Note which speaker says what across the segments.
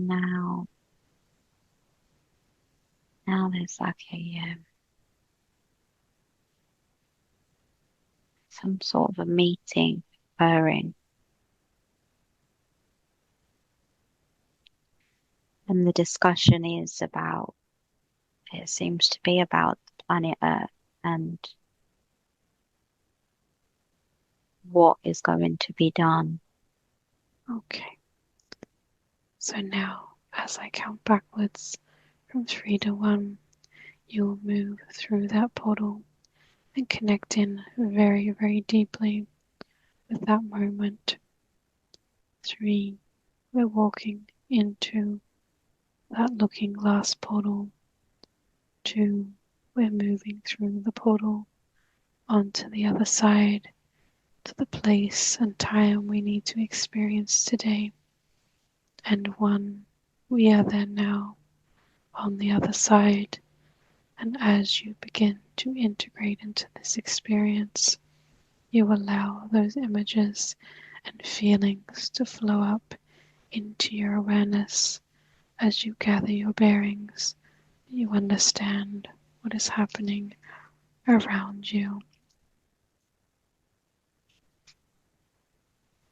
Speaker 1: Now there's like some sort of a meeting occurring. And the discussion is about, it seems to be about planet Earth and what is going to be done.
Speaker 2: Okay. So now, as I count backwards from 3 to 1, you will move through that portal and connect in very, very deeply with that moment. 3, we're walking into that looking glass portal. 2, we're moving through the portal onto the other side to the place and time we need to experience today. And 1, we are there now on the other side. And as you begin to integrate into this experience, you allow those images and feelings to flow up into your awareness as you gather your bearings. You understand what is happening around you.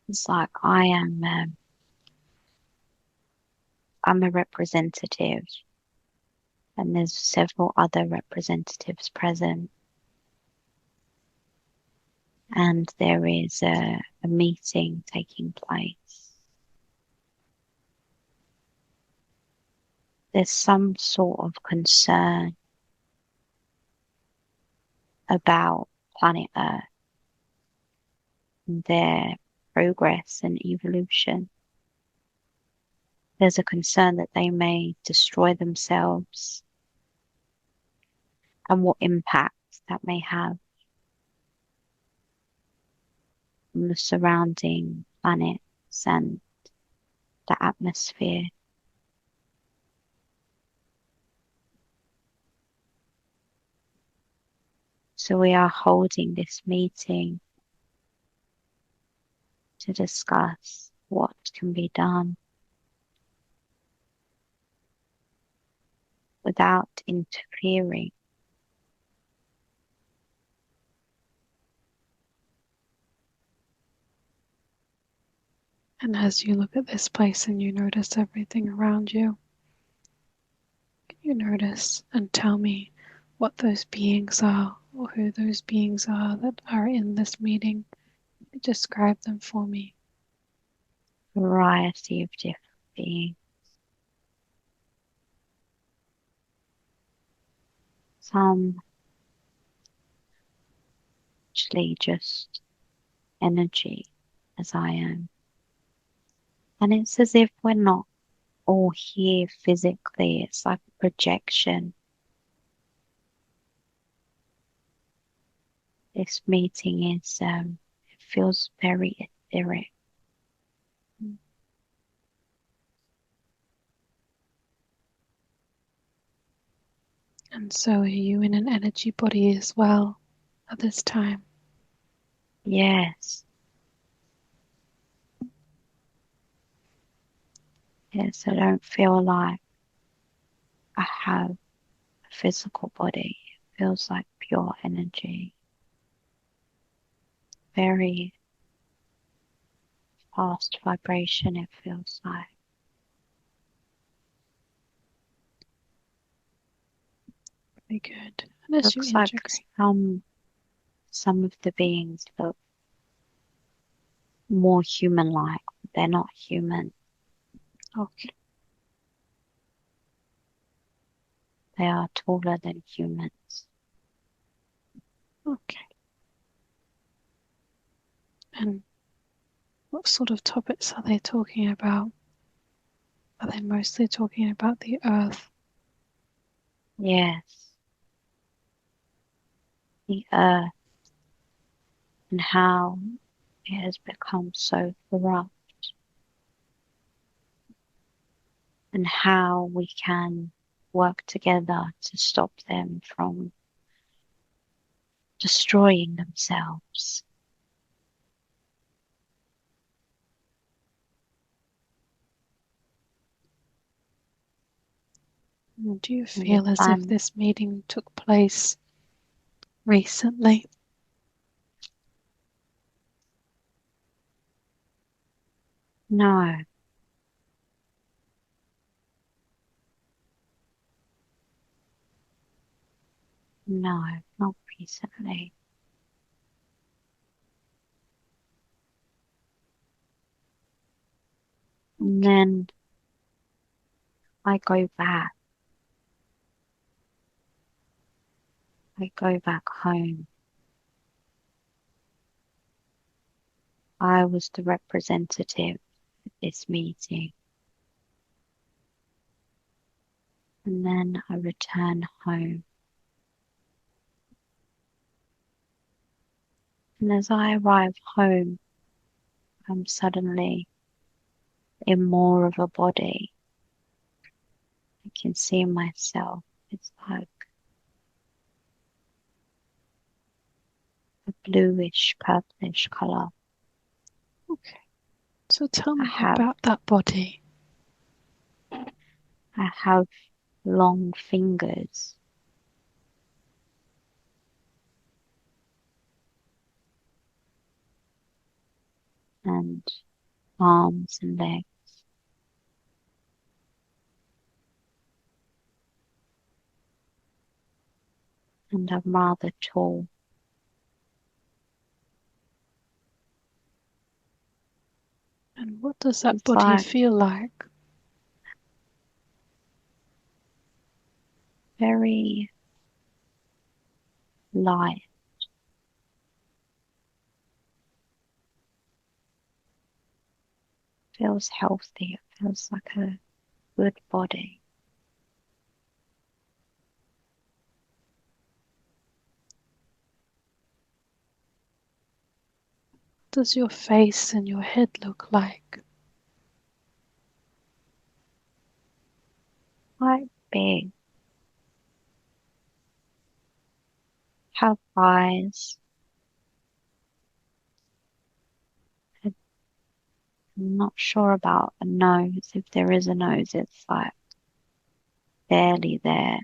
Speaker 1: It's like I'm a representative, and there's several other representatives present, and there is a meeting taking place. There's some sort of concern about planet Earth and their progress and evolution. There's a concern that they may destroy themselves and what impact that may have on the surrounding planets and the atmosphere. So we are holding this meeting to discuss what can be done without interfering.
Speaker 2: And as you look at this place and you notice everything around you, can you notice and tell me what those beings are or who those beings are that are in this meeting? Describe them for me.
Speaker 1: Variety of different beings. Some actually just energy, as I am. And it's as if we're not all here physically. It's like a projection. This meeting is, it feels very etheric.
Speaker 2: And so are you in an energy body as well at this time?
Speaker 1: Yes, yes, I don't feel like I have a physical body. It feels like pure energy. Very fast vibration, it feels like.
Speaker 2: Very good. And as you
Speaker 1: Looks like
Speaker 2: integrate,
Speaker 1: some of the beings look more human-like, but they're not human.
Speaker 2: okay,
Speaker 1: They are taller than humans.
Speaker 2: okay. And what sort of topics are they talking about? Are they mostly talking about the earth?
Speaker 1: Yes, the earth and how it has become so corrupt and how we can work together to stop them from destroying themselves.
Speaker 2: Do you
Speaker 1: and the
Speaker 2: feel as if
Speaker 1: sun.
Speaker 2: this meeting took place recently?
Speaker 1: No, no, not recently. And
Speaker 2: Okay.
Speaker 1: then I go back. I go back home. I was the representative at this meeting. And then I return home. And as I arrive home, I'm suddenly in more of a body. I can see myself. It's like a bluish, purplish color.
Speaker 2: Okay. So tell
Speaker 1: I
Speaker 2: me
Speaker 1: have,
Speaker 2: about that body.
Speaker 1: I have long fingers and arms and legs. And I'm rather tall.
Speaker 2: And what does that
Speaker 1: It's
Speaker 2: body
Speaker 1: like
Speaker 2: feel like?
Speaker 1: very light. Feels healthy. It feels like a good body.
Speaker 2: What does your face and your head look like?
Speaker 1: Quite big. Have eyes. I'm not sure about a nose. If there is a nose, it's like barely there.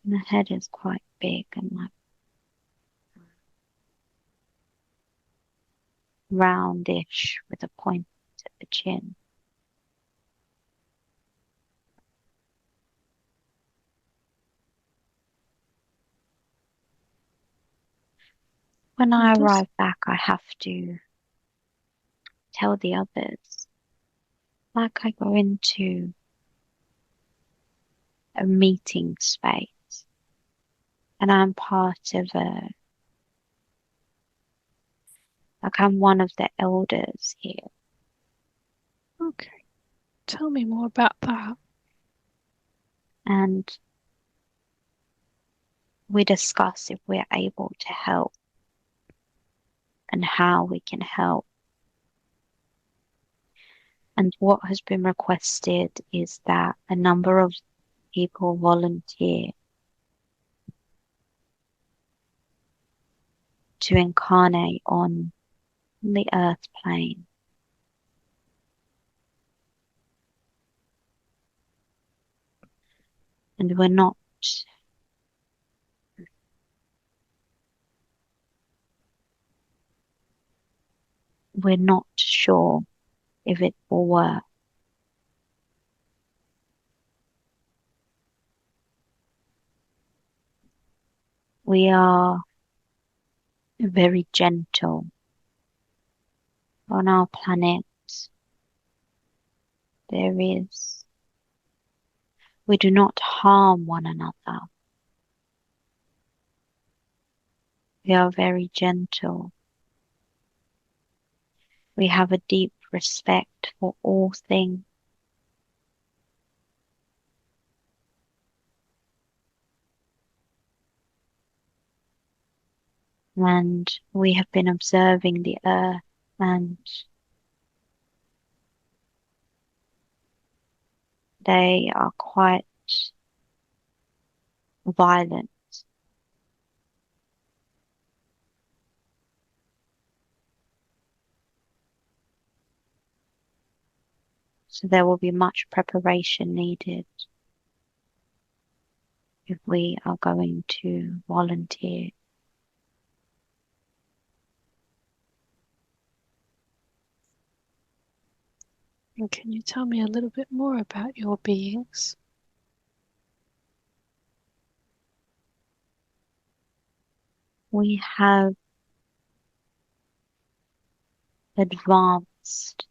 Speaker 1: And the head is quite big and like roundish with a point at the chin. When
Speaker 2: And
Speaker 1: I
Speaker 2: does
Speaker 1: arrive back, I have to tell the others. Like I go into a meeting space and I'm part of like I'm one of the elders here.
Speaker 2: okay. Tell me more about that.
Speaker 1: And we discuss if we're able to help and how we can help. And what has been requested is that a number of people volunteer to incarnate on the earth plane. And we're not sure if it will work. We are very gentle on our planet. There is, we do not harm one another. We are very gentle. We have a deep respect for all things. And we have been observing the earth and they are quite violent. So there will be much preparation needed if we are going to volunteer.
Speaker 2: And can you tell me a little bit more about your beings?
Speaker 1: We have advanced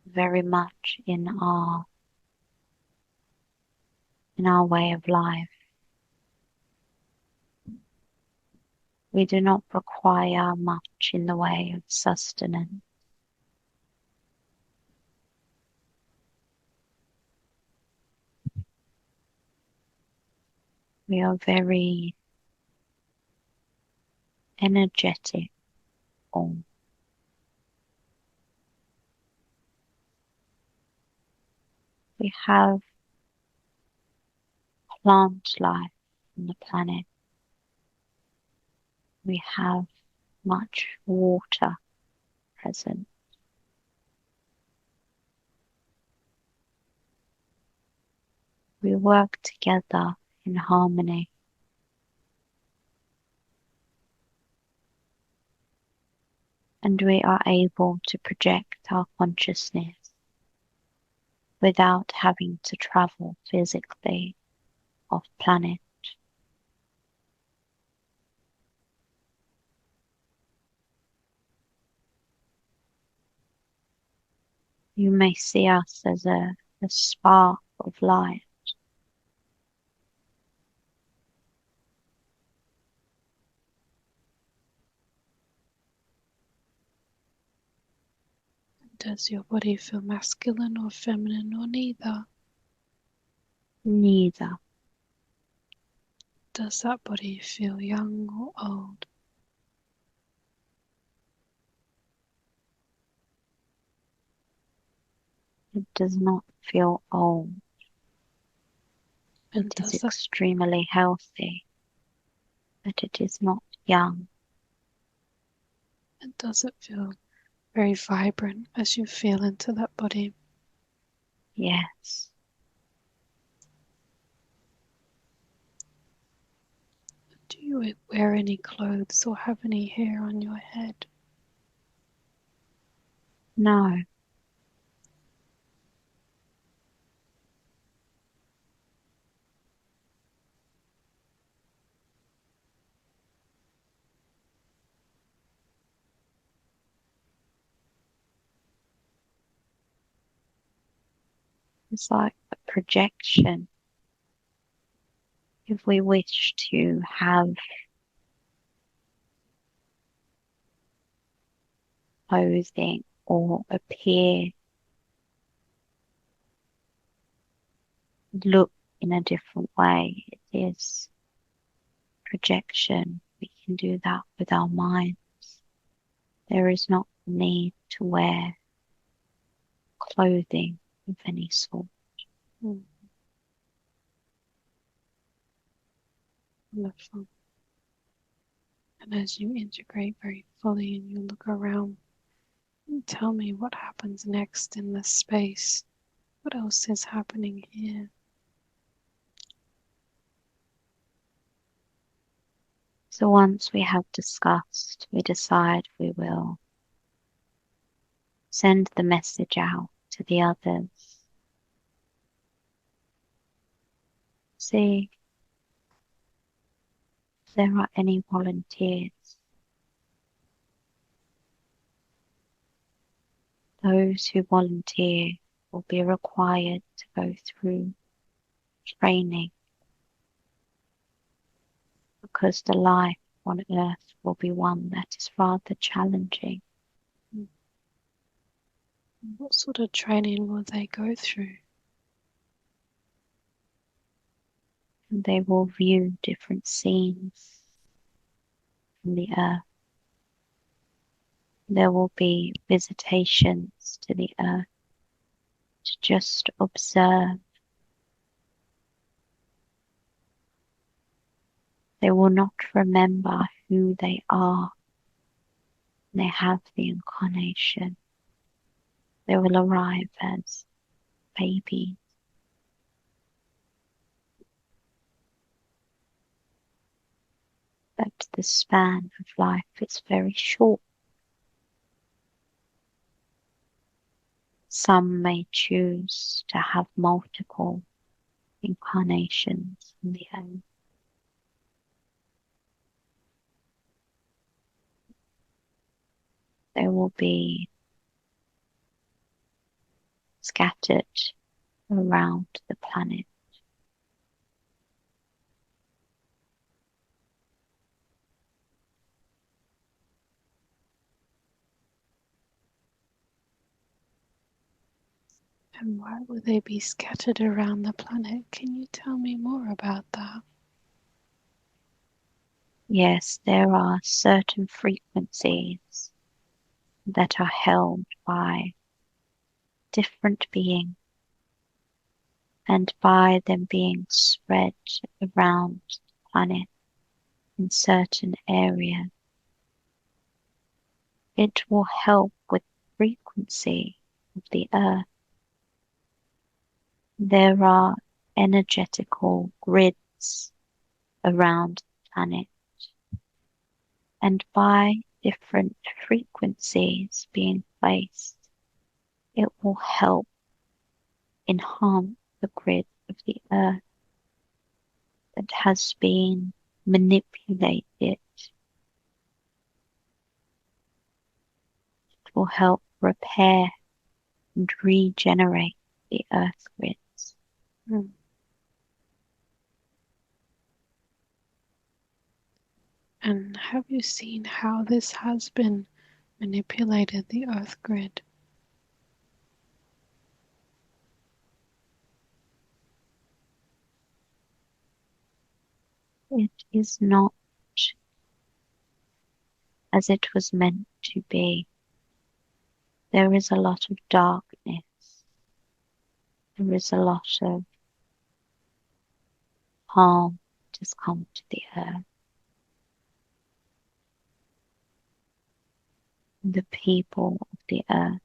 Speaker 1: very much in our way of life. We do not require much in the way of sustenance. We are very energetic. We have plant life on the planet. We have much water present. We work together in harmony. And we are able to project our consciousness without having to travel physically off planet. You may see us as a spark of light.
Speaker 2: Does your body feel masculine or feminine or neither?
Speaker 1: Neither.
Speaker 2: Does that body feel young or old?
Speaker 1: It does not feel old.
Speaker 2: And
Speaker 1: It is extremely healthy, but it is not young.
Speaker 2: And does it feel very vibrant as you feel into that body?
Speaker 1: Yes.
Speaker 2: Do you wear any clothes or have any hair on your head?
Speaker 1: No. It's like a projection. If we wish to have clothing or appear, look in a different way, it is projection. We can do that with our minds. There is not need to wear clothing of any sort.
Speaker 2: Wonderful. And as you integrate very fully and you look around, tell me what happens next in this space. What else is happening here?
Speaker 1: So once we have discussed, we decide we will send the message out to the others. See if there are any volunteers. Those who volunteer will be required to go through training because the life on Earth will be one that is rather challenging.
Speaker 2: What sort of training will they go through?
Speaker 1: And they will view different scenes from the Earth. There will be visitations to the Earth to just observe. They will not remember who they are. They have the incarnation. They will arrive as babies. But the span of life is very short. Some may choose to have multiple incarnations in the earth. They will be scattered around the planet.
Speaker 2: And why will they be scattered around the planet? Can you tell me more about that?
Speaker 1: Yes, there are certain frequencies that are held by different beings, and by them being spread around the planet in certain areas, it will help with the frequency of the earth. There are energetical grids around the planet, and by different frequencies being placed, it will help enhance the grid of the earth that has been manipulated. It will help repair and regenerate the earth grids.
Speaker 2: Mm. And have you seen how this has been manipulated, the earth grid?
Speaker 1: It is not as it was meant to be. There is a lot of darkness. There is a lot of harm that has come to the earth. The people of the earth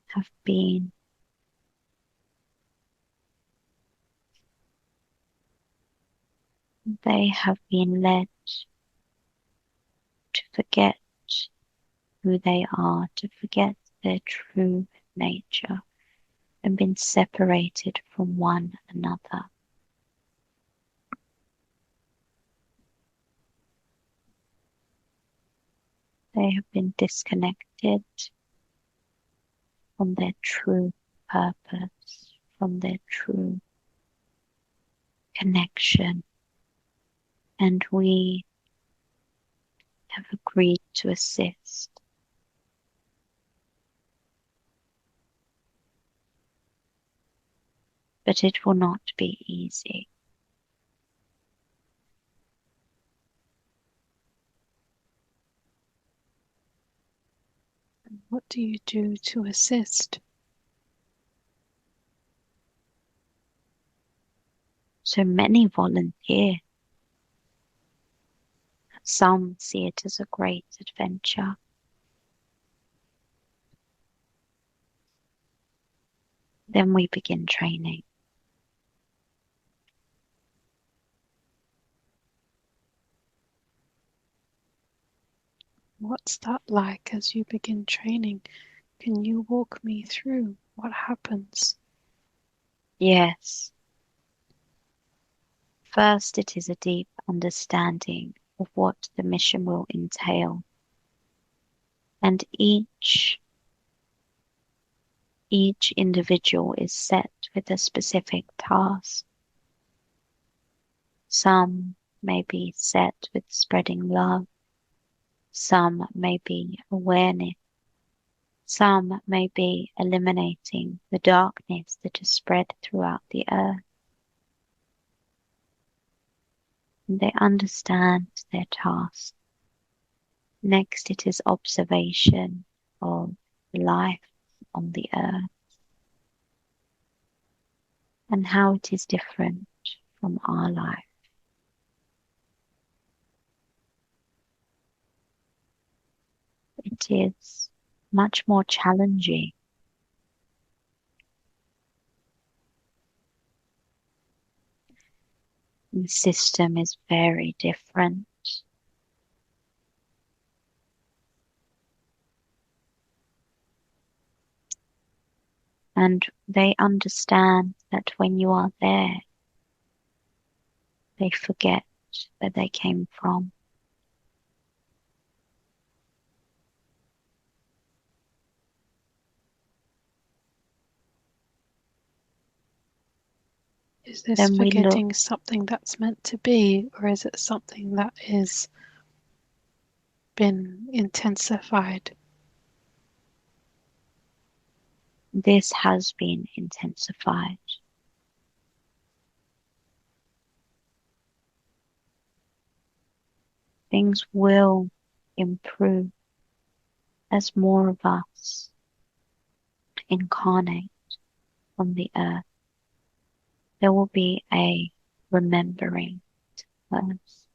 Speaker 1: have been led to forget who they are, to forget their true nature, and been separated from one another. They have been disconnected from their true purpose, from their true connection, and we have agreed to assist. But it will not be easy.
Speaker 2: What do you do to assist?
Speaker 1: So many volunteer. Some see it as a great adventure. Then we begin training.
Speaker 2: What's that like as you begin training? Can you walk me through what happens?
Speaker 1: Yes. First, it is a deep understanding of what the mission will entail. And each individual is set with a specific task. Some may be set with spreading love. Some may be awareness. Some may be eliminating the darkness that is spread throughout the earth. And they understand their task. Next, it is observation of life on the earth and how it is different from our life. it is much more challenging. The system is very different. And they understand that when you are there, they forget where they came from.
Speaker 2: Is this
Speaker 1: Then we look,
Speaker 2: forgetting something that's meant to be, or is it something that is been intensified?
Speaker 1: this has been intensified. Things will improve as more of us incarnate on the earth. There will be a remembering us.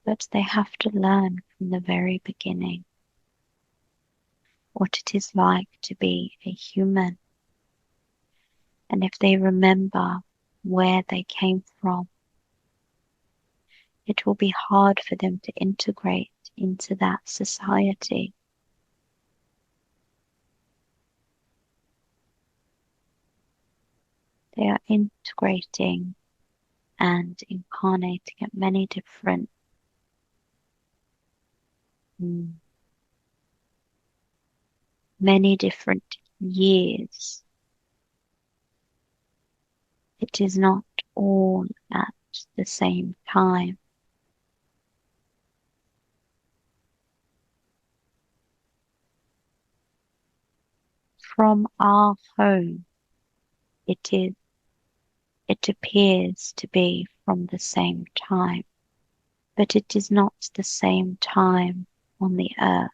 Speaker 1: But they have to learn from the very beginning what it is like to be a human. And if they remember where they came from, it will be hard for them to integrate into that society. They are integrating and incarnating at many different years. It is not all at the same time. From our home, it appears to be from the same time, but it is not the same time on the earth.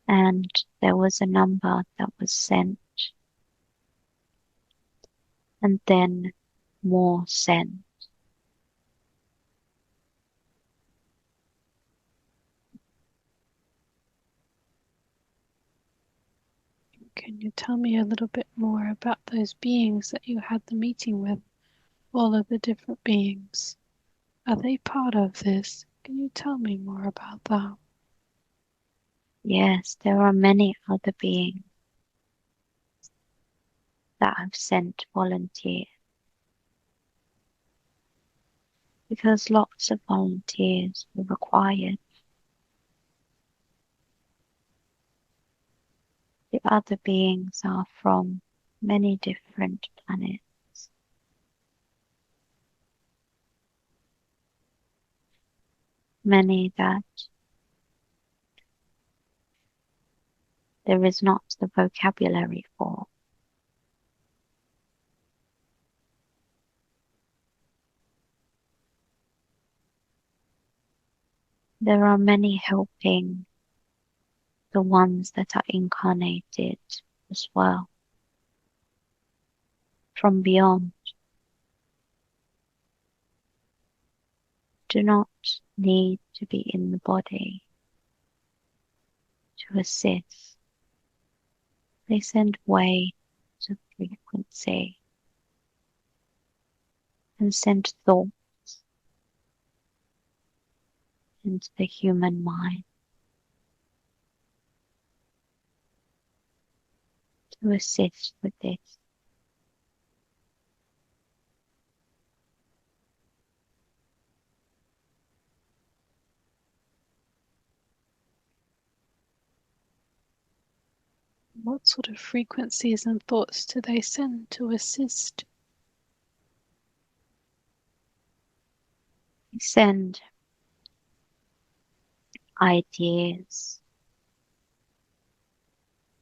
Speaker 1: And there was a number that was sent, and then more sent.
Speaker 2: Can you tell me a little bit more about those beings that you had the meeting with? All of the different beings. Are they part of this? Can you tell me more about that?
Speaker 1: Yes, there are many other beings that have sent volunteers because lots of volunteers were required. The other beings are from many different planets. Many that there is not the vocabulary for. There are many helping the ones that are incarnated as well from beyond. Do not need to be in the body to assist. They send waves of frequency and send thoughts into the human mind to assist with this.
Speaker 2: What sort of frequencies and thoughts do they send to assist?
Speaker 1: They send ideas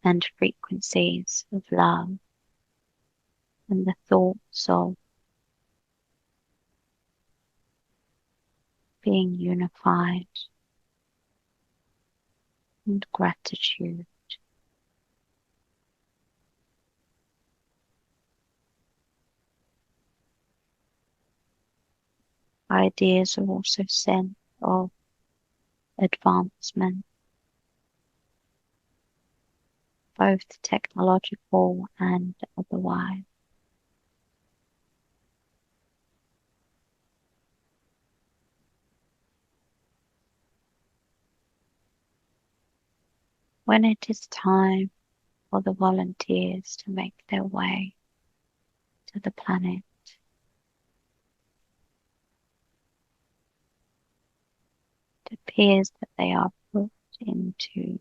Speaker 1: and frequencies of love and the thoughts of being unified and gratitude. ideas are also sent of advancement, both technological and otherwise. When it is time for the volunteers to make their way to the planet, it appears that they are put into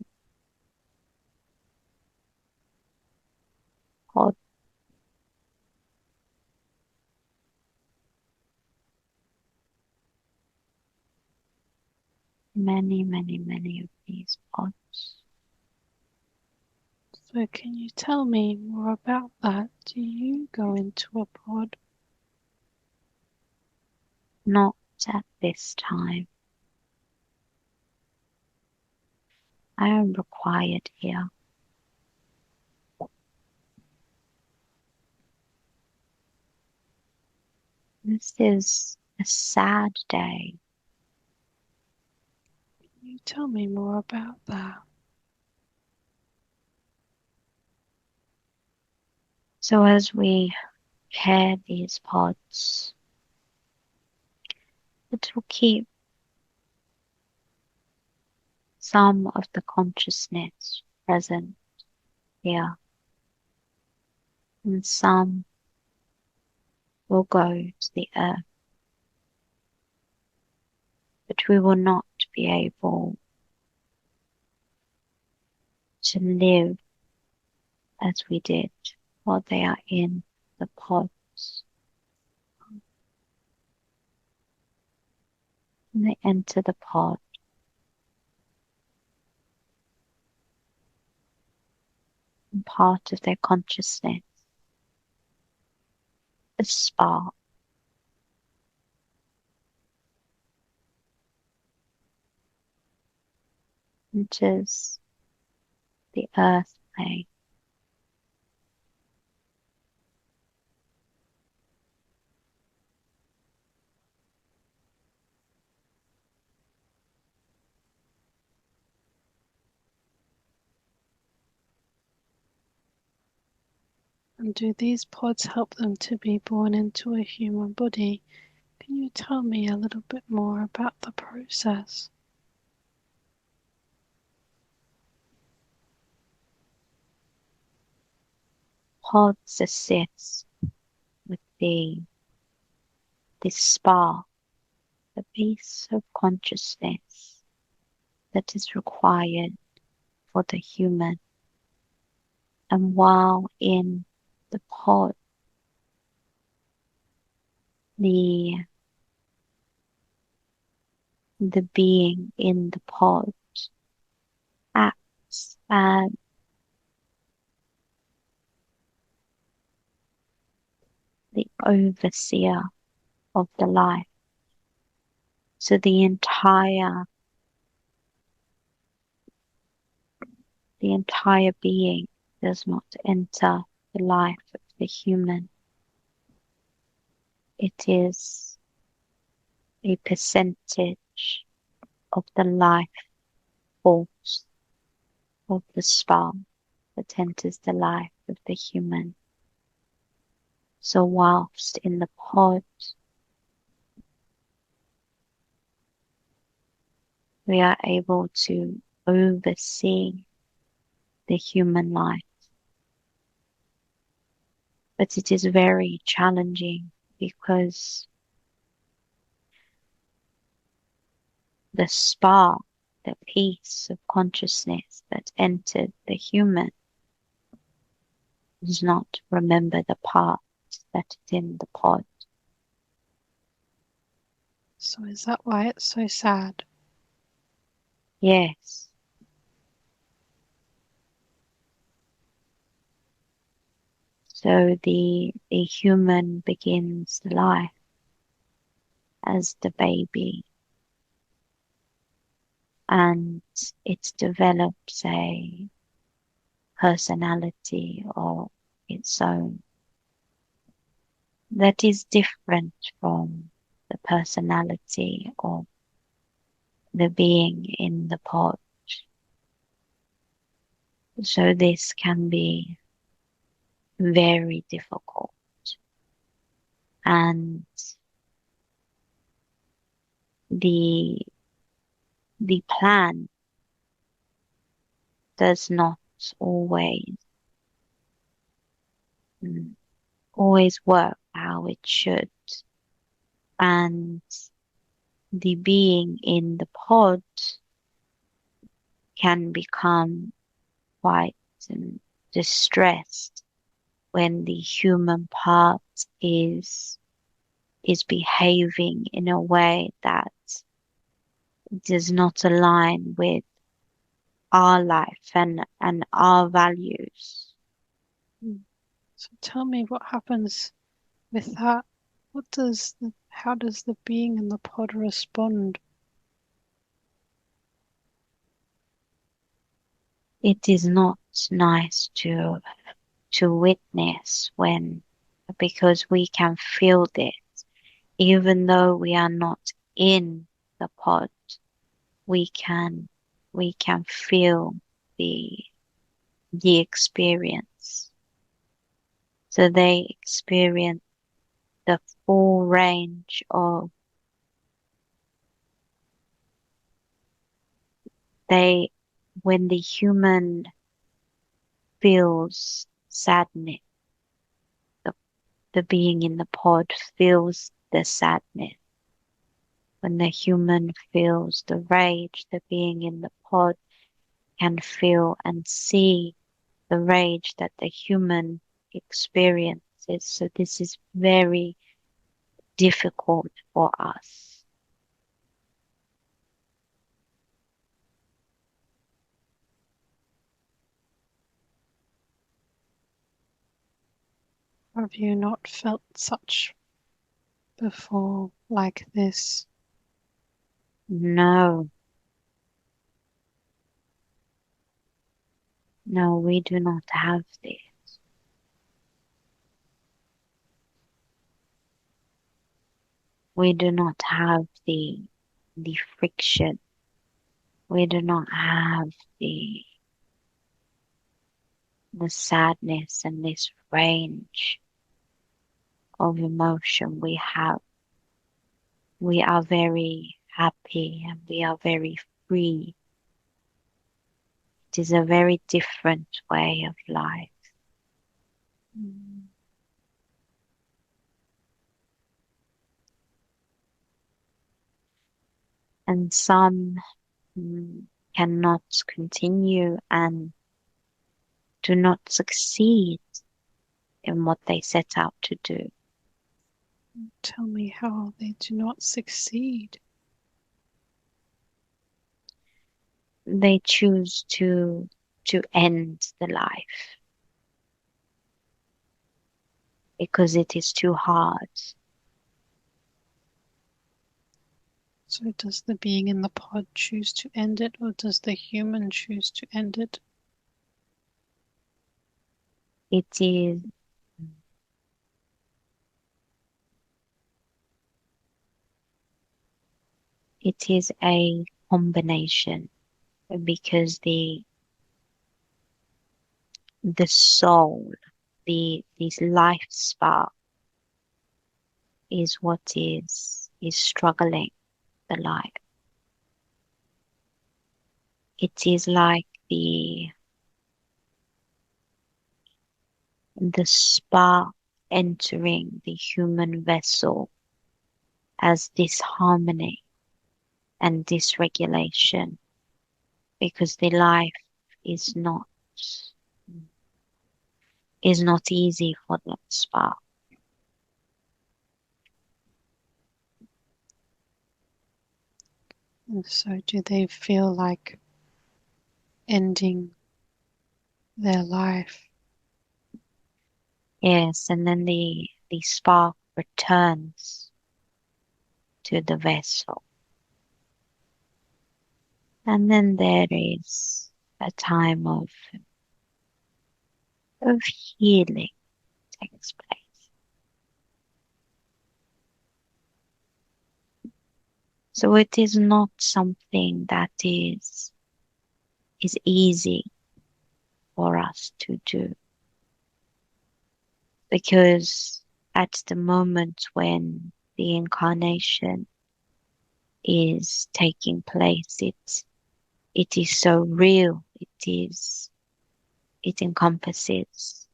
Speaker 1: pods. Many of these pods.
Speaker 2: So can you tell me more about that? Do you go into a pod?
Speaker 1: Not at this time. I am required here. This is a sad day.
Speaker 2: Can you tell me more about that?
Speaker 1: So as we pair these pods, it will keep some of the consciousness present here, and some will go to the earth, but we will not be able to live as we did while they are in the pods. When they enter the pod, and part of their consciousness, the spark, enters the earth plane.
Speaker 2: And do these pods help them to be born into a human body? Can you tell me a little bit more about the process?
Speaker 1: Pods assist with this spark, the piece of consciousness that is required for the human. And while in the pod, the being in the pod acts as the overseer of the life. So the entire being does not enter the life of the human. It is a percentage of the life force of the spark that enters the life of the human. So whilst in the pod, we are able to oversee the human life. But it is very challenging because the spark, the piece of consciousness that entered the human, does not remember the part that is in the pod.
Speaker 2: So is that why it's so sad?
Speaker 1: Yes. So the human begins life as the baby, and it develops a personality of its own that is different from the personality of the being in the pod. So this can be very difficult. And the the plan does not always always work how it should. And the being in the pod can become quite distressed when the human part is behaving in a way that does not align with our life and our values.
Speaker 2: So tell me what happens with that. How does the being in the pod respond?
Speaker 1: It is not nice to witness when, because we can feel this, even though we are not in the pod, we can feel the the experience. So they experience the full range of they when the human feels sadness, the, the being in the pod feels the sadness. When the human feels the rage, the being in the pod can feel and see the rage that the human experiences. So this is very difficult for us.
Speaker 2: Have you not felt such before like this?
Speaker 1: No, no, we do not have this. We do not have the friction. We do not have the sadness and this range of emotion we have. We are very happy and we are very free. It is a very different way of life.
Speaker 2: Mm.
Speaker 1: And some cannot continue and do not succeed in what they set out to do.
Speaker 2: Tell me how they do not succeed.
Speaker 1: They choose to end the life because it is too hard.
Speaker 2: So does the being in the pod choose to end it, or does the human choose to end it?
Speaker 1: It is it is a combination because the soul, this life spark is what is struggling the life. It is like the spark entering the human vessel as disharmony and dysregulation because the life is not easy for that spark.
Speaker 2: And so do they feel like ending their life?
Speaker 1: Yes, and then the spark returns to the vessel. And then there is a time of healing takes place. So it is not something that is easy for us to do, because at the moment when the incarnation is taking place, it is so real. It encompasses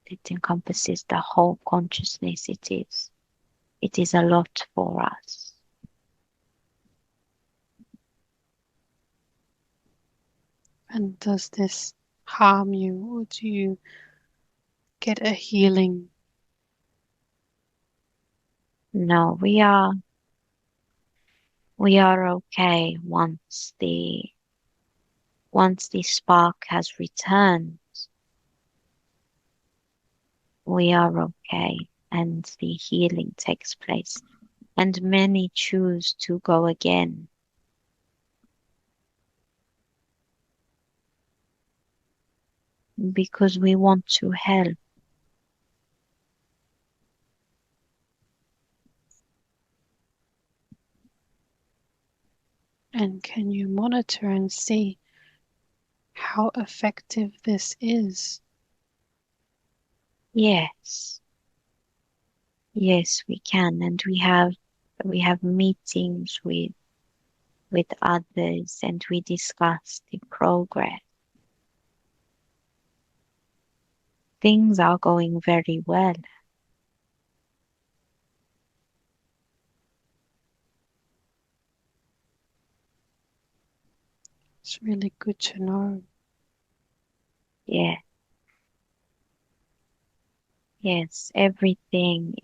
Speaker 1: it encompasses the whole consciousness. It is a lot for us.
Speaker 2: And does this harm you, or do you get a healing?
Speaker 1: No, we are okay once the spark has returned. We are okay, and the healing takes place. And many choose to go again because we want to help.
Speaker 2: And can you monitor and see how effective this is?
Speaker 1: Yes, yes, we can, and we have meetings with others, and we discuss the progress. Things are going very well.
Speaker 2: It's really good to know.
Speaker 1: Yeah, yes, everything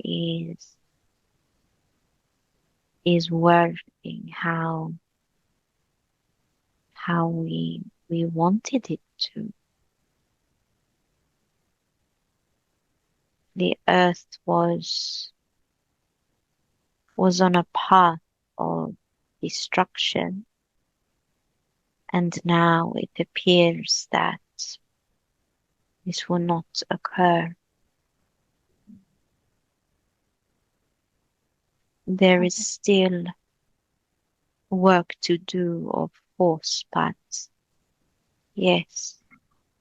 Speaker 1: is working how we wanted it to. The earth was on a path of destruction, and now it appears that this will not occur. There is still work to do, of course, but yes,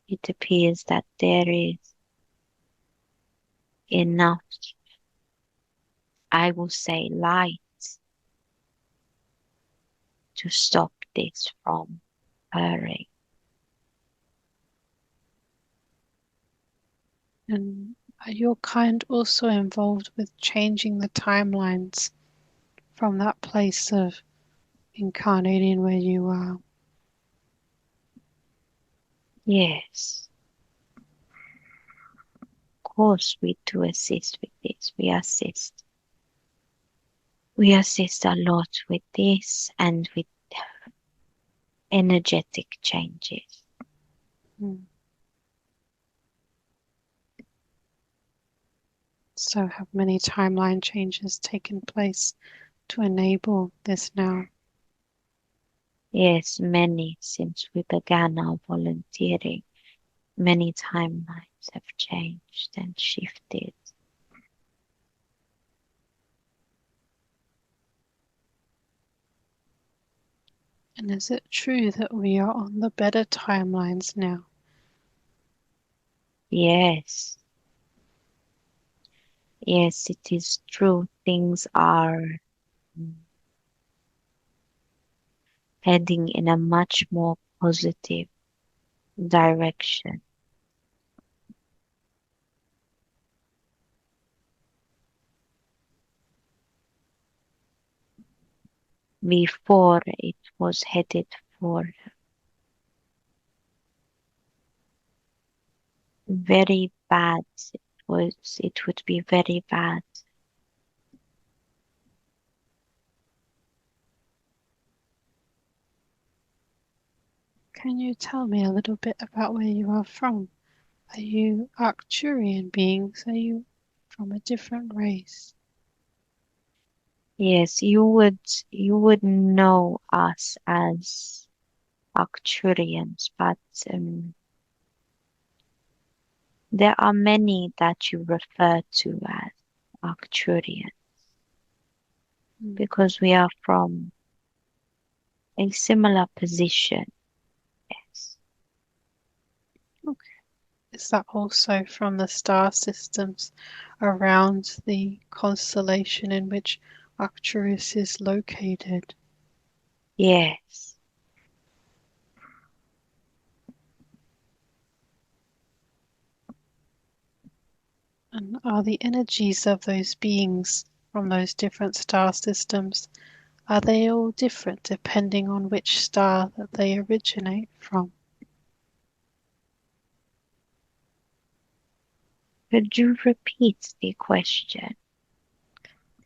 Speaker 1: it appears that there is enough, I will say, light to stop this from occurring.
Speaker 2: And are your kind also involved with changing the timelines from that place of incarnating where you are?
Speaker 1: Yes, of course we do assist with this. We assist a lot with this and with energetic changes.
Speaker 2: Hmm. So have many timeline changes taken place to enable this now?
Speaker 1: Yes, many since we began our volunteering. Many timelines have changed and shifted.
Speaker 2: And is it true that we are on the better timelines now?
Speaker 1: Yes, yes, it is true. Things are heading in a much more positive direction. Before it was headed for very bad. It would be very bad.
Speaker 2: Can you tell me a little bit about where you are from? Are you Arcturian beings? Are you from a different race?
Speaker 1: Yes, you would know us as Arcturians, but there are many that you refer to as Arcturian. because we are from a similar position. Yes.
Speaker 2: Okay. Is that also from the star systems around the constellation in which Arcturus is located?
Speaker 1: Yes.
Speaker 2: And are the energies of those beings from those different star systems, are they all different depending on which star that they originate from?
Speaker 1: Could you repeat the question?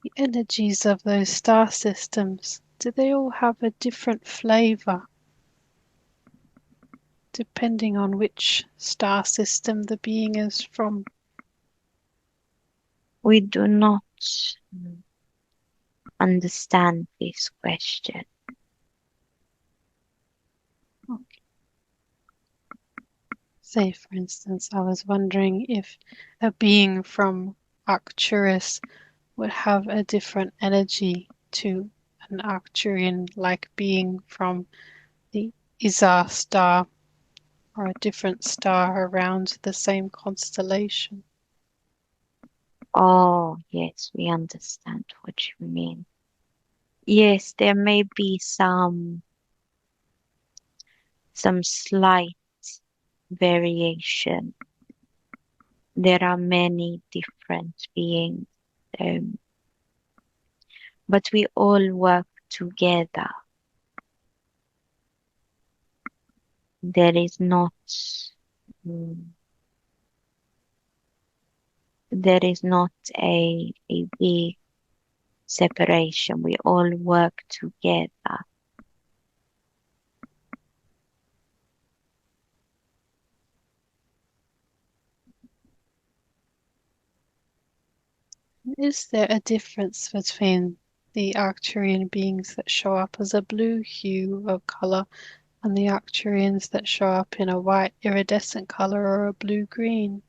Speaker 2: The energies of those star systems, do they all have a different flavor depending on which star system the being is from?
Speaker 1: We do not understand this question.
Speaker 2: Okay. Say, for instance, I was wondering if a being from Arcturus would have a different energy to an Arcturian like being from the Isar star or a different star around the same constellation.
Speaker 1: Oh, yes, we understand what you mean. Yes, there may be some slight variation. There are many different beings, um, but we all work together. There is not mm, there is not a big separation. We all work together.
Speaker 2: Is there a difference between the Arcturian beings that show up as a blue hue of colour and the Arcturians that show up in a white iridescent colour or a blue-green?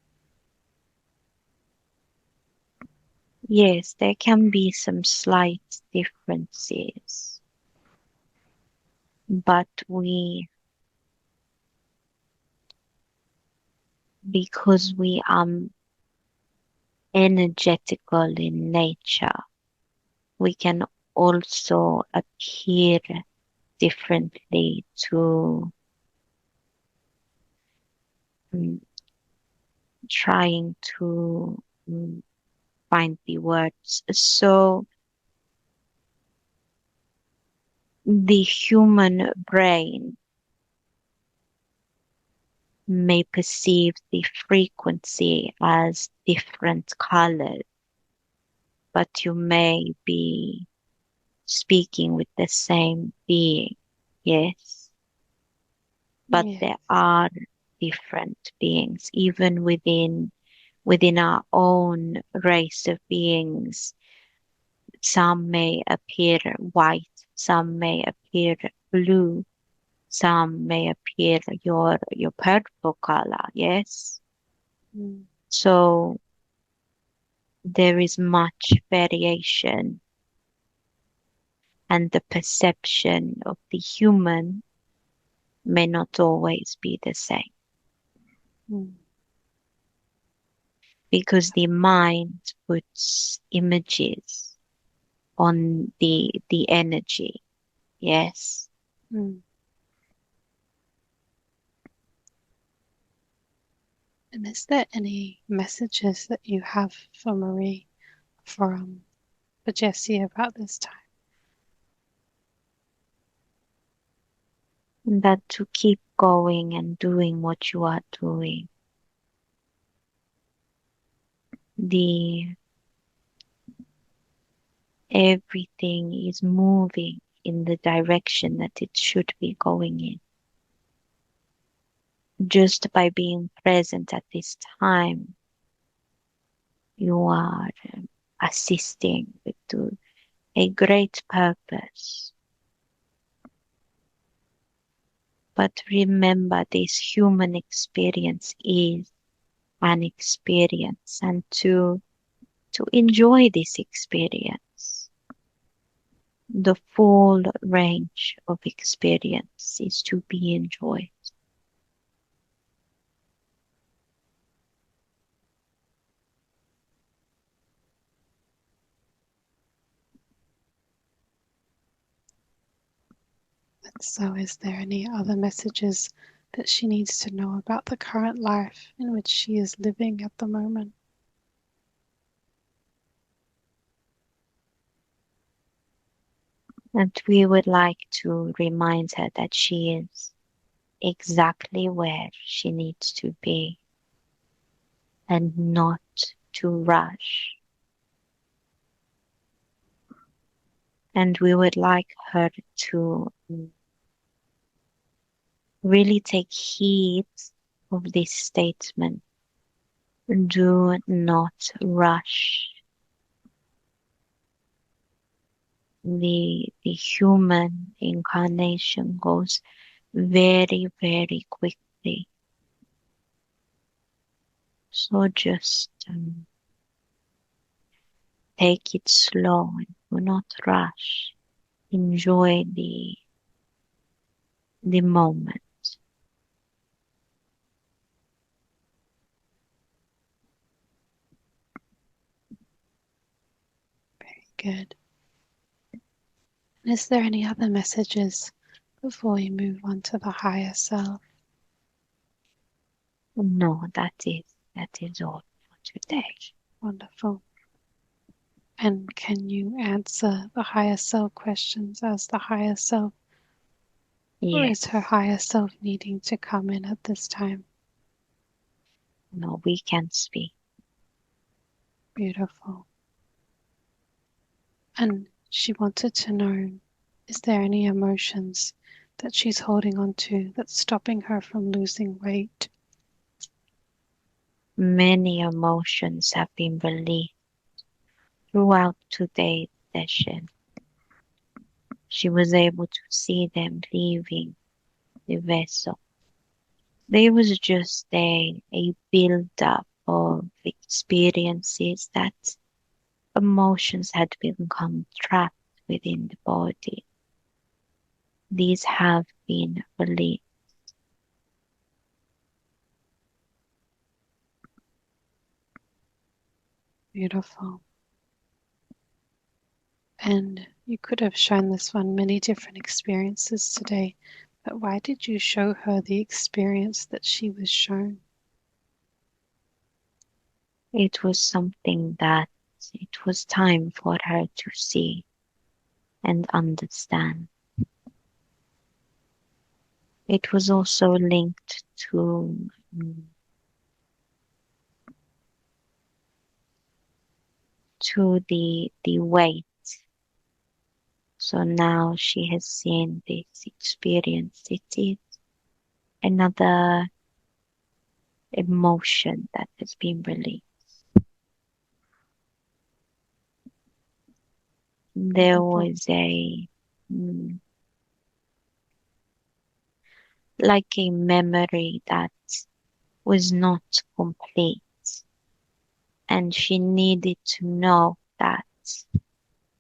Speaker 1: Yes, there can be some slight differences, but because we are energetical in nature, we can also appear differently to mm, trying to mm, find the words. So the human brain may perceive the frequency as different colors, but you may be speaking with the same being. Yes, but
Speaker 2: Yeah.
Speaker 1: there are different beings, even within our own race of beings. Some may appear white, some may appear blue, some may appear your purple color. Yes,
Speaker 2: Mm.
Speaker 1: so there is much variation, and the perception of the human may not always be the same,
Speaker 2: Mm.
Speaker 1: because the mind puts images on the energy. Yes.
Speaker 2: Mm. And is there any messages that you have for Marie, for Jessie about this time?
Speaker 1: And that to keep going and doing what you are doing. The everything is moving in the direction that it should be going in. Just by being present at this time, you are assisting with a great purpose. But remember, this human experience is an experience, and to enjoy this experience. The full range of experience is to be enjoyed.
Speaker 2: And so, is there any other messages that she needs to know about the current life in which she is living at the moment?
Speaker 1: And we would like to remind her that she is exactly where she needs to be and not to rush. And we would like her to really take heed of this statement. Do not rush. The human incarnation goes very, very quickly. So just take it slow and do not rush. Enjoy the moment.
Speaker 2: Very good. Is there any other messages before we move on to the higher self?
Speaker 1: No, that is all for today.
Speaker 2: Okay, wonderful. And can you answer the higher self questions as the higher self, or is her
Speaker 1: Yes.
Speaker 2: higher self needing to come in at this time?
Speaker 1: No, we can speak.
Speaker 2: Beautiful. And she wanted to know, is there any emotions that she's holding on to that's stopping her from losing weight?
Speaker 1: Many emotions have been released throughout today's session. She was able to see them leaving the vessel. There was just a build-up of experiences that emotions had become trapped within the body. These have been released.
Speaker 2: Beautiful. And you could have shown this one many different experiences today, but why did you show her the experience that she was shown?
Speaker 1: It was something that it was time for her to see and understand. It was also linked to the weight. So now she has seen this experience. It is another emotion that has been released. There
Speaker 2: Beautiful.
Speaker 1: was mm, like a memory that was not complete, and she needed to know that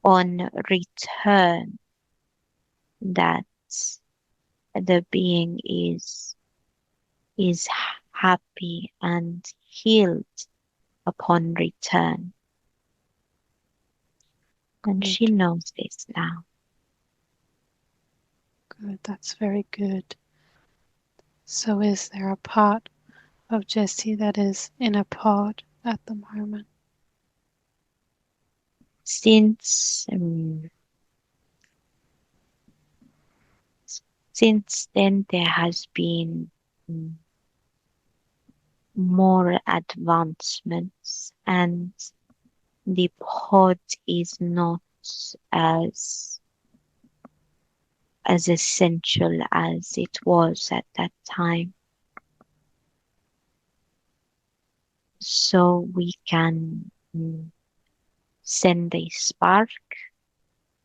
Speaker 1: on return that the being is happy and healed upon return. And she
Speaker 2: Good,
Speaker 1: knows this now.
Speaker 2: good. That's very good. So, is there a part of Jessie that is in a pod at the moment?
Speaker 1: Since since then there has been mm, more advancements, and the pod is not as as essential as it was at that time. So we can send a spark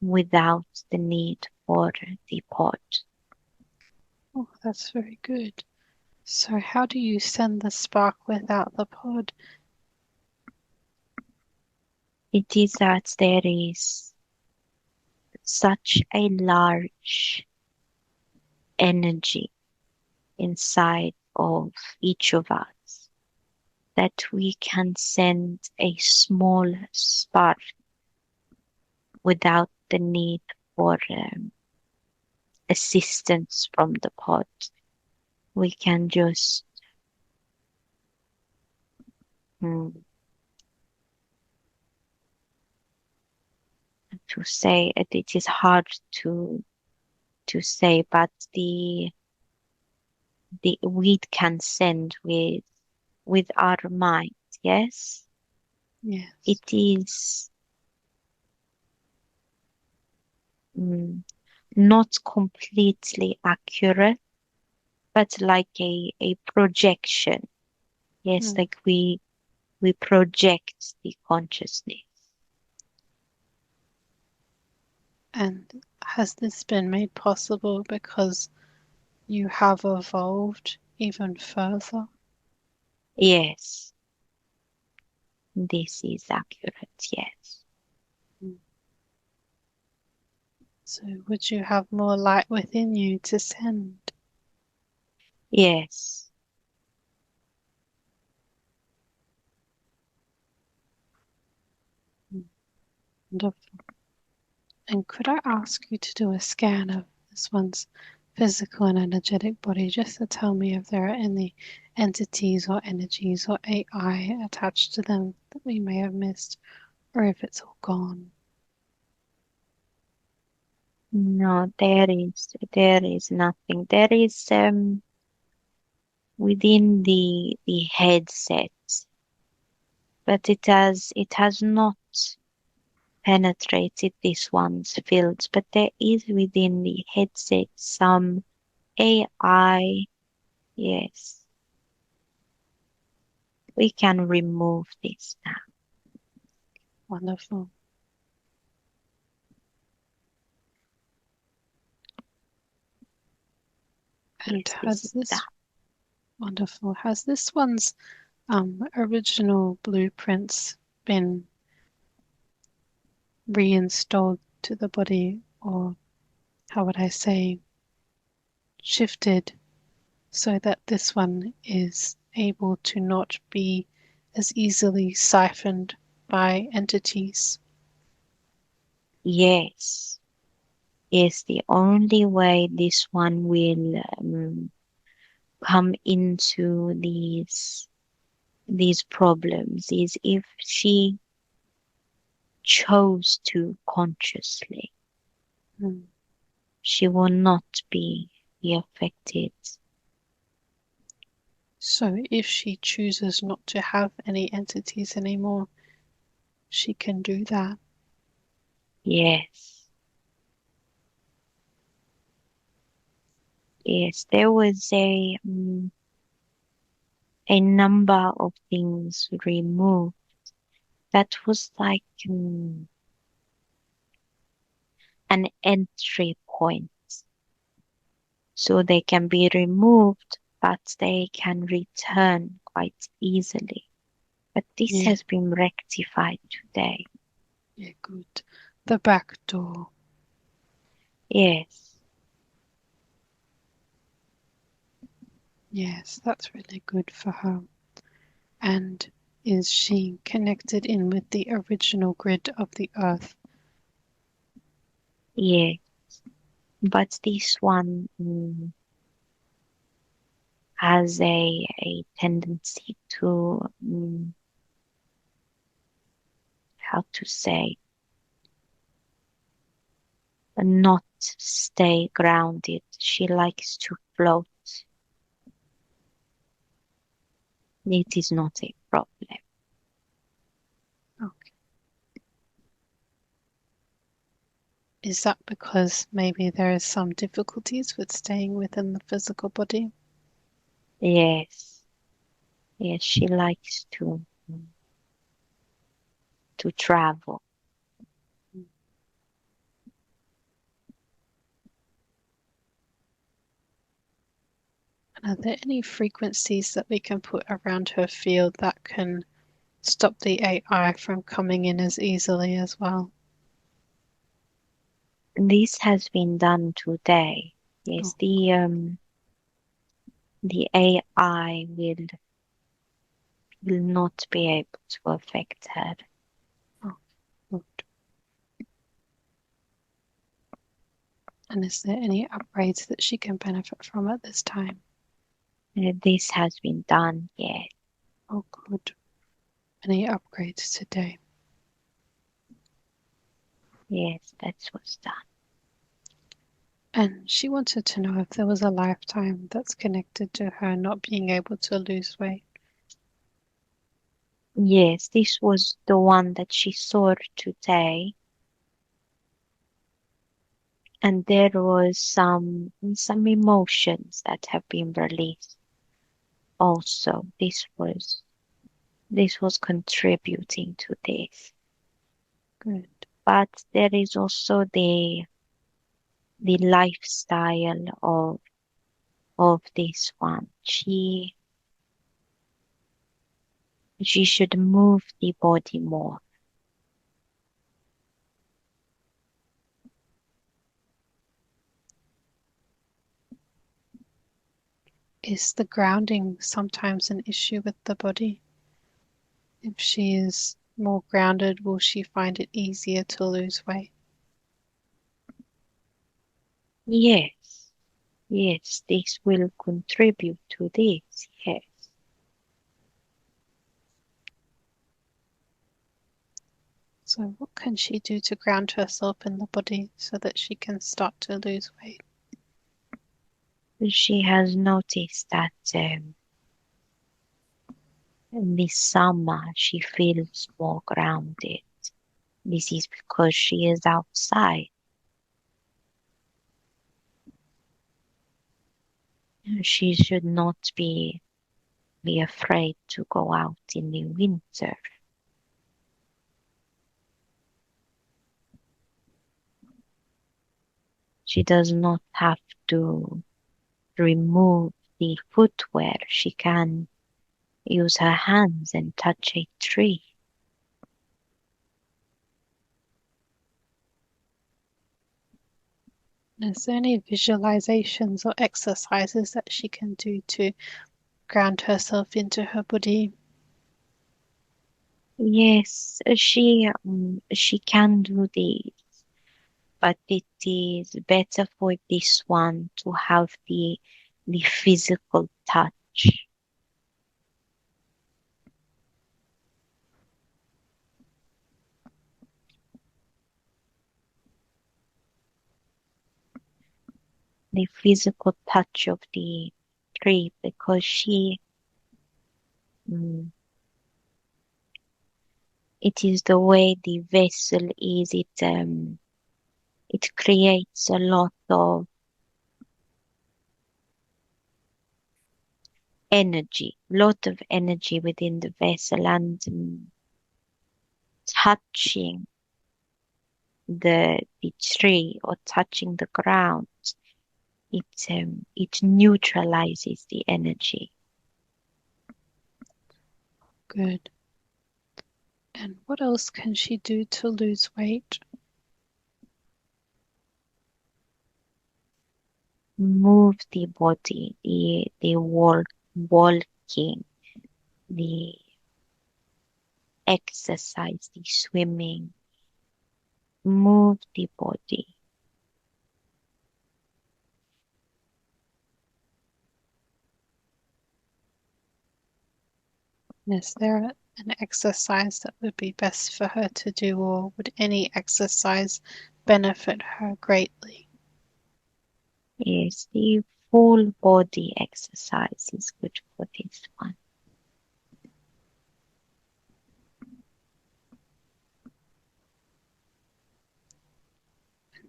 Speaker 1: without the need for the pod.
Speaker 2: Oh, that's very good. So, how do you send the spark without the pod?
Speaker 1: It is that there is such a large energy inside of each of us that we can send a small spark without the need for assistance from the pod. We can just mm, to say it is hard to say, but the we can send with our mind. Yes,
Speaker 2: Yes.
Speaker 1: it is mm, not completely accurate, but like a projection. Yes,
Speaker 2: Mm.
Speaker 1: like we project the consciousness.
Speaker 2: And has this been made possible because you have evolved even further?
Speaker 1: Yes, this is accurate. Yes,
Speaker 2: Mm. So, would you have more light within you to send?
Speaker 1: yes.
Speaker 2: Mm. Wonderful. And could I ask you to do a scan of this one's physical and energetic body just to tell me if there are any entities or energies or AI attached to them that we may have missed, or if it's all gone?
Speaker 1: No, there is nothing. There is within the headset, but it has not penetrated this one's fields. But there is within the headset some AI. Yes, we can remove this now.
Speaker 2: Wonderful. And
Speaker 1: Yes, this is
Speaker 2: has
Speaker 1: that.
Speaker 2: this wonderful, has this one's original blueprints been reinstalled to the body, or how would I say, shifted so that this one is able to not be as easily siphoned by entities?
Speaker 1: Yes, yes. The only way this one will come into these problems is if she chose to consciously.
Speaker 2: Mm.
Speaker 1: She will not be affected.
Speaker 2: So if she chooses not to have any entities anymore, she can do that.
Speaker 1: Yes, yes. There was a number of things removed. That was like an entry point. So they can be removed, but they can return quite easily. But this
Speaker 2: Yeah,
Speaker 1: has been rectified today.
Speaker 2: yeah, good. The back door.
Speaker 1: Yes,
Speaker 2: Yes, that's really good for her. And is she connected in with the original grid of the earth?
Speaker 1: yeah. But this one has a tendency to, how to say, not stay grounded. She likes to float. It is not a problem.
Speaker 2: Okay. Is that because maybe there is some difficulties with staying within the physical body?
Speaker 1: Yes, yes, she likes to travel.
Speaker 2: And are there any frequencies that we can put around her field that can stop the AI from coming in as easily as well?
Speaker 1: This has been done today.
Speaker 2: Oh,
Speaker 1: Yes, the AI will not be able to affect her.
Speaker 2: oh, good. And is there any upgrades that she can benefit from at this time?
Speaker 1: This has been done, yes.
Speaker 2: Oh, good. Any upgrades today?
Speaker 1: Yes, that was done.
Speaker 2: And she wanted to know if there was a lifetime that's connected to her not being able to lose weight.
Speaker 1: Yes, this was the one that she saw today. And there was some emotions that have been released also. This was contributing to this.
Speaker 2: Good.
Speaker 1: But there is also the lifestyle of this one. She should move the body more.
Speaker 2: Is the grounding sometimes an issue with the body? If she is more grounded, will she find it easier to lose weight?
Speaker 1: Yes, yes, this will contribute to this. Yes.
Speaker 2: So, what can she do to ground herself in the body so that she can start to lose weight?
Speaker 1: She has noticed that in this summer she feels more grounded. This is because she is outside. She should not be afraid to go out in the winter. She does not have to remove the footwear. She can use her hands and touch a tree.
Speaker 2: Is there any visualizations or exercises that she can do to ground herself into her body?
Speaker 1: Yes, she can do this, but it is better for this one to have the physical touch. The physical touch of the tree because mm, it is the way the vessel is. It creates lot of energy within the vessel, and touching the tree or touching the ground, it neutralizes the energy.
Speaker 2: Good. And what else can she do to lose weight?
Speaker 1: Move the body, the walking, the exercise, the swimming. Move the body.
Speaker 2: Is there an exercise that would be best for her to do, or would any exercise benefit her greatly?
Speaker 1: Yes, the full body exercise is good for this one.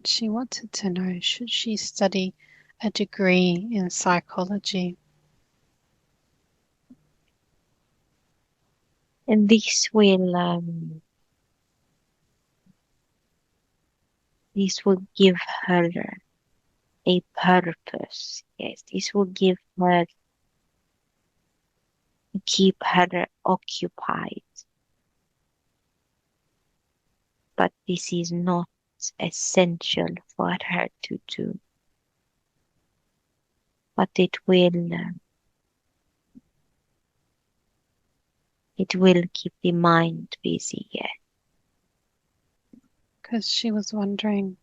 Speaker 2: She wanted to know, should she study a degree in psychology?
Speaker 1: And this will give her a purpose. Yes, this will keep her occupied. But this is not essential for her to do, but it will keep the mind busy. Yeah.
Speaker 2: Because she was wondering,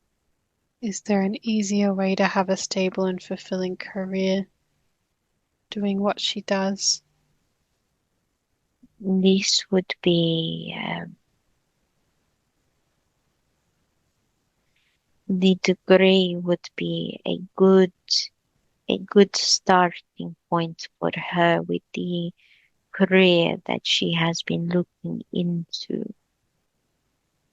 Speaker 2: is there an easier way to have a stable and fulfilling career doing what she does?
Speaker 1: This would be the degree would be a good starting point for her with the career that she has been looking into.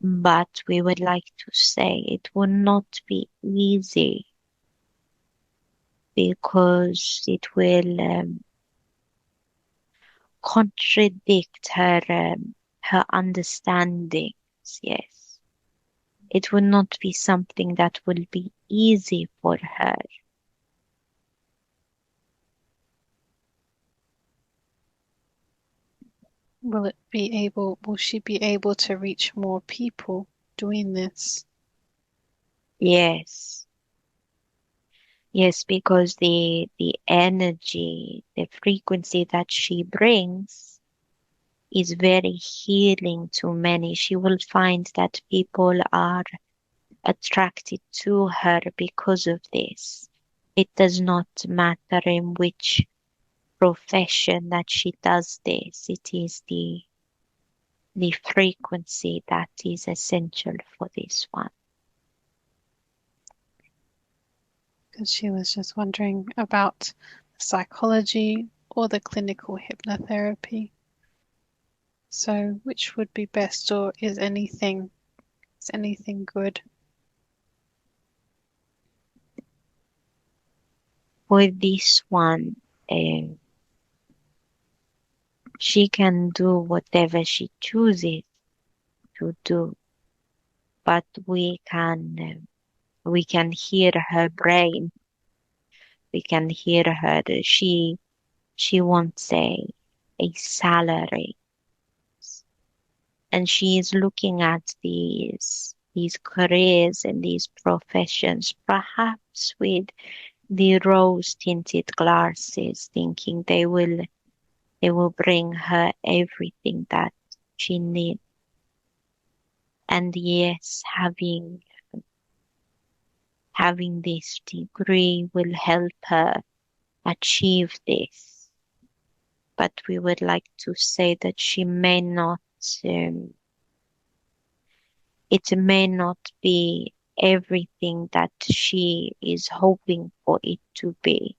Speaker 1: But we would like to say it will not be easy because it will contradict her understandings. Yes, it will not be something that will be easy for her.
Speaker 2: Will she be able to reach more people doing this?
Speaker 1: Yes, yes, because the energy, the frequency that she brings is very healing to many. She will find that people are attracted to her because of this. It does not matter in which profession that she does this. It is the frequency that is essential for this one.
Speaker 2: Because she was just wondering about psychology or the clinical hypnotherapy. So which would be best, or is anything good?
Speaker 1: For this one, um, she can do whatever she chooses to do, but we can hear her brain. We can hear her. She wants a salary, and she is looking at these careers and these professions, perhaps with the rose tinted glasses, thinking they will bring her everything that she needs. And yes, having this degree will help her achieve this. But we would like to say that she may not, um, it may not be everything that she is hoping for it to be.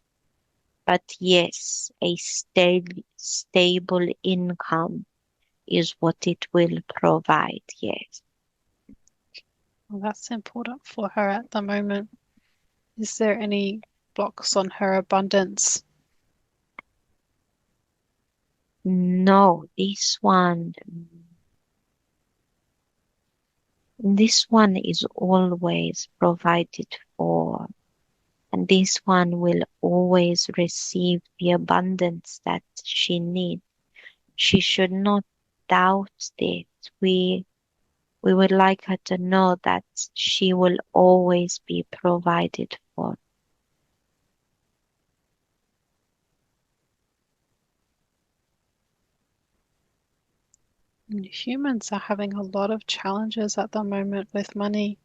Speaker 1: But yes, a stable income is what it will provide. Yes.
Speaker 2: Well, that's important for her at the moment. Is there any blocks on her abundance?
Speaker 1: No, this one is always provided for, and this one will always receive the abundance that she needs. She should not doubt it. We would like her to know that she will always be provided for.
Speaker 2: Humans are having a lot of challenges at the moment with money.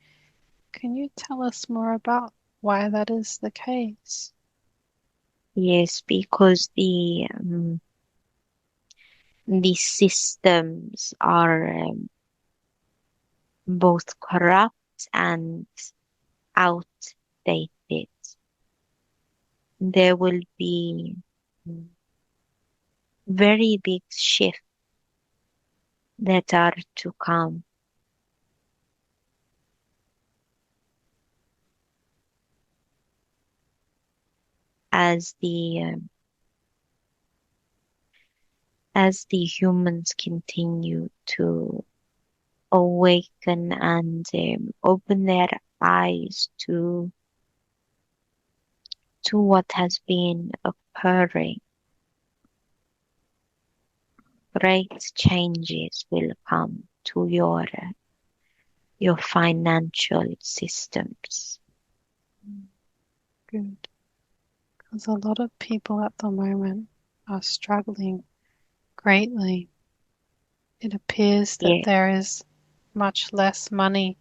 Speaker 2: Can you tell us more about why that is the case?
Speaker 1: Yes, because the systems are both corrupt and outdated. There will be very big shifts that are to come as the humans continue to awaken and open their eyes to what has been occurring. Great changes will come to your financial systems.
Speaker 2: Good. Because a lot of people at the moment are struggling greatly. It appears that
Speaker 1: Yeah,
Speaker 2: there is much less money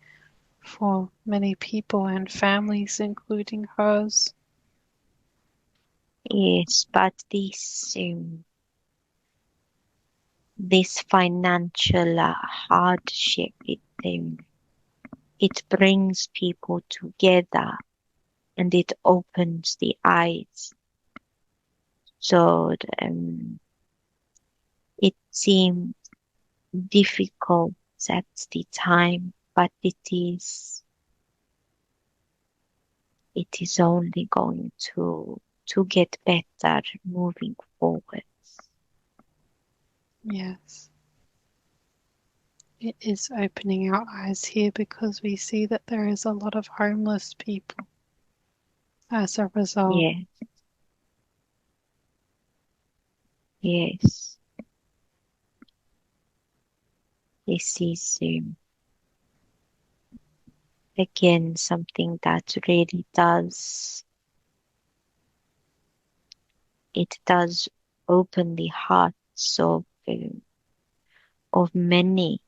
Speaker 2: for many people and families, including hers.
Speaker 1: yes, but this financial hardship, it brings people together and it opens the eyes. So it seemed difficult at the time, but it is only going to get better moving forward.
Speaker 2: Yes, it is opening our eyes here because we see that there is a lot of homeless people as a result.
Speaker 1: Yeah, yes. This is again something that really does open the hearts of many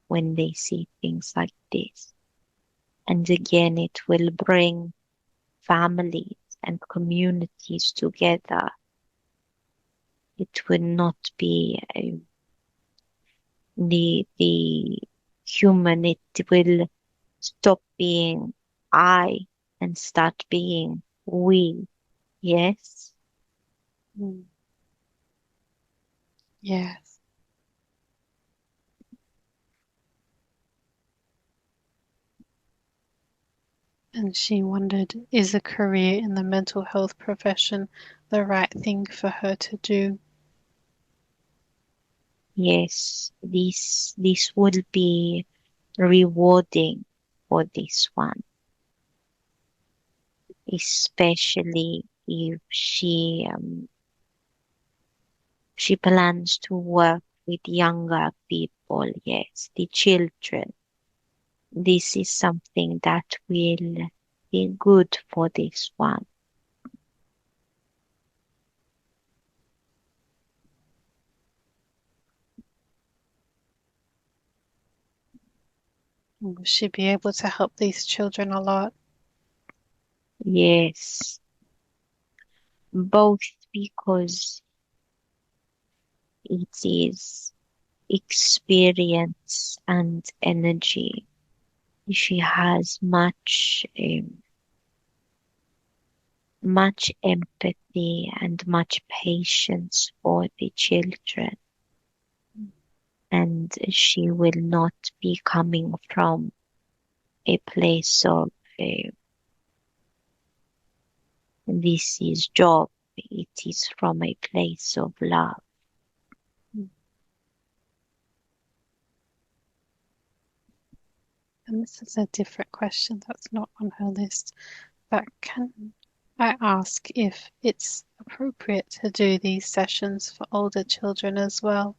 Speaker 1: when they see things like this. And again, it will bring families and communities together. It will not be the human. It will stop being I and start being we. Yes,
Speaker 2: Mm. Yes. And she wondered, is a career in the mental health profession the right thing for her to do?
Speaker 1: yes. This will be rewarding for this one, especially if she plans to work with younger people. Yes, the children. This is something that will be good for this one.
Speaker 2: Will she be able to help these children a lot?
Speaker 1: Yes, both because it is experience and energy. She has much empathy and much patience for the children, and she will not be coming from a place of this is job. It is from a place of love.
Speaker 2: And this is a different question that's not on her list, but can I ask if it's appropriate to do these sessions for older children as well?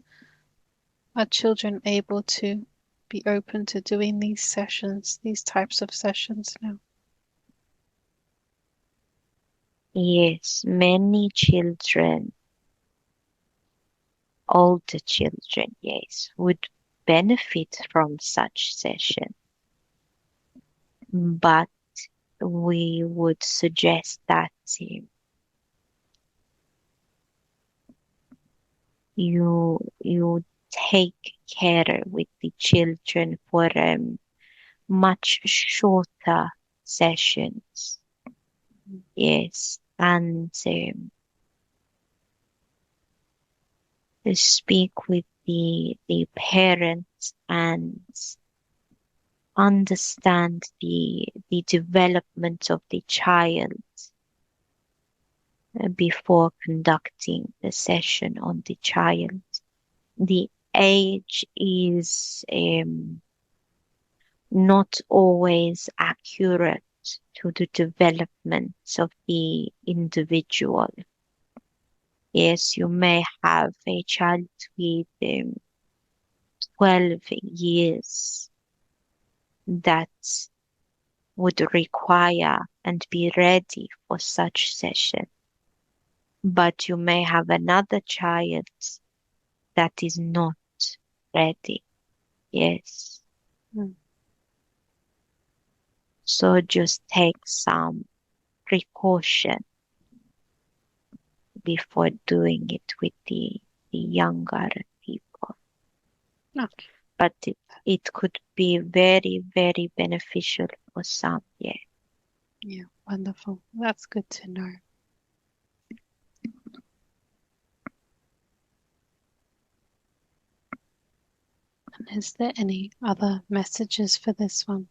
Speaker 2: Are children able to be open to doing these sessions, these types of sessions now?
Speaker 1: Yes, many children, older children, yes, would benefit from such session. But we would suggest that you take care with the children for much shorter sessions. Yes, and speak with the parents and understand the development of the child before conducting the session on the child. The age is not always accurate to the development of the individual. Yes, you may have a child with 12 years that would require and be ready for such session. But you may have another child that is not ready. Yes.
Speaker 2: Mm.
Speaker 1: So just take some precaution before doing it with the younger people.
Speaker 2: Okay.
Speaker 1: But it could be very, very beneficial for some. Yeah.
Speaker 2: Yeah, wonderful. That's good to know. And is there any other messages for this one?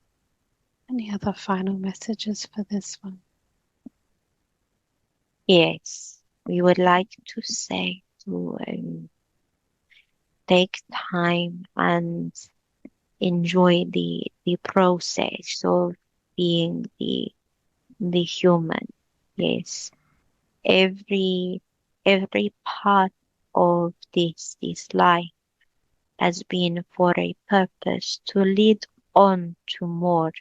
Speaker 2: Any other final messages for this one?
Speaker 1: Yes. We would like to say to take time and enjoy the process of being the human. Yes. Every part of this life has been for a purpose to lead on to more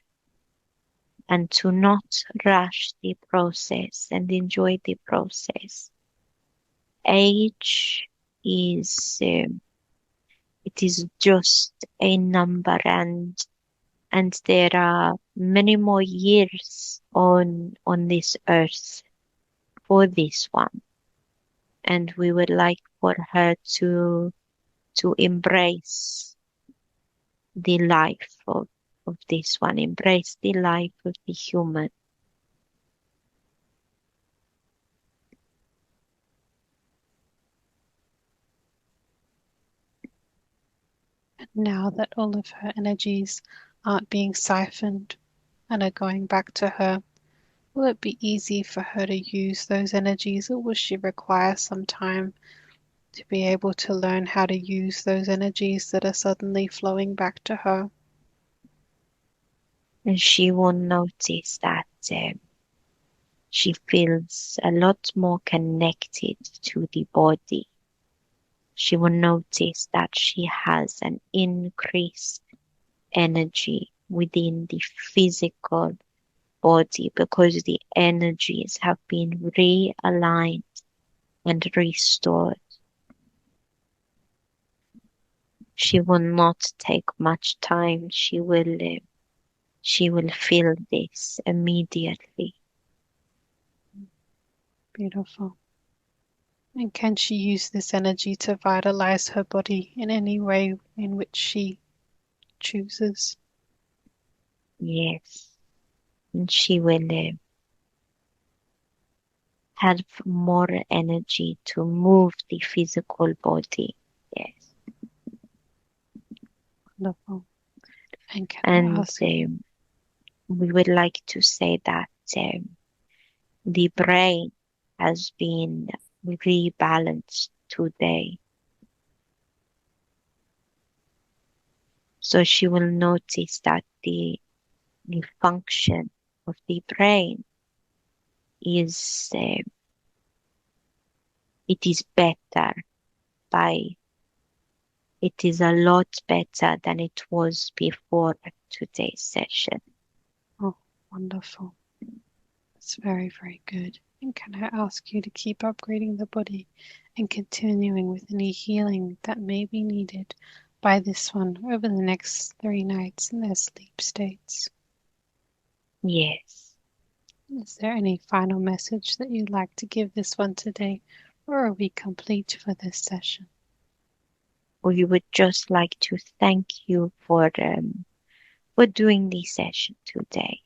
Speaker 1: and to not rush the process and enjoy the process. Age is it is just a number, and there are many more years on this earth for this one, and we would like for her to embrace the life of this one, embrace the life of the human.
Speaker 2: And now that all of her energies aren't being siphoned and are going back to her, will it be easy for her to use those energies, or will she require some time to be able to learn how to use those energies that are suddenly flowing back to her?
Speaker 1: And she will notice that she feels a lot more connected to the body. She will notice that she has an increased energy within the physical body because the energies have been realigned and restored. She will not take much time. She will feel this immediately.
Speaker 2: Beautiful. And can she use this energy to vitalize her body in any way in which she chooses?
Speaker 1: Yes. And she will have more energy to move the physical body. Yes.
Speaker 2: Wonderful. And can I
Speaker 1: And
Speaker 2: ask?
Speaker 1: we would like to say that the brain has been rebalanced today. So she will notice that the function of the brain is it is better by it is a lot better than it was before today's session.
Speaker 2: Oh, wonderful. That's very, very good. And can I ask you to keep upgrading the body and continuing with any healing that may be needed by this one over the next 3 nights in their sleep states?
Speaker 1: Yes.
Speaker 2: Is there any final message that you'd like to give this one today, or are we complete for this session?
Speaker 1: We would just like to thank you for doing this session today.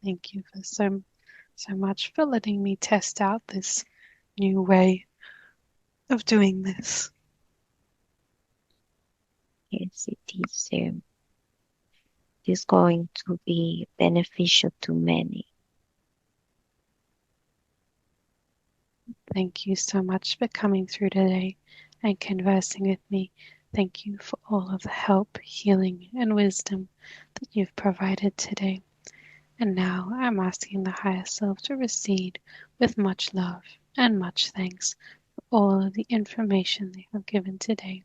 Speaker 2: Thank you for so much for letting me test out this new way of doing this.
Speaker 1: Yes, it is going to be beneficial to many.
Speaker 2: Thank you so much for coming through today and conversing with me. Thank you for all of the help, healing, and wisdom that you've provided today. And now I'm asking the higher self to recede with much love and much thanks for all of the information they have given today.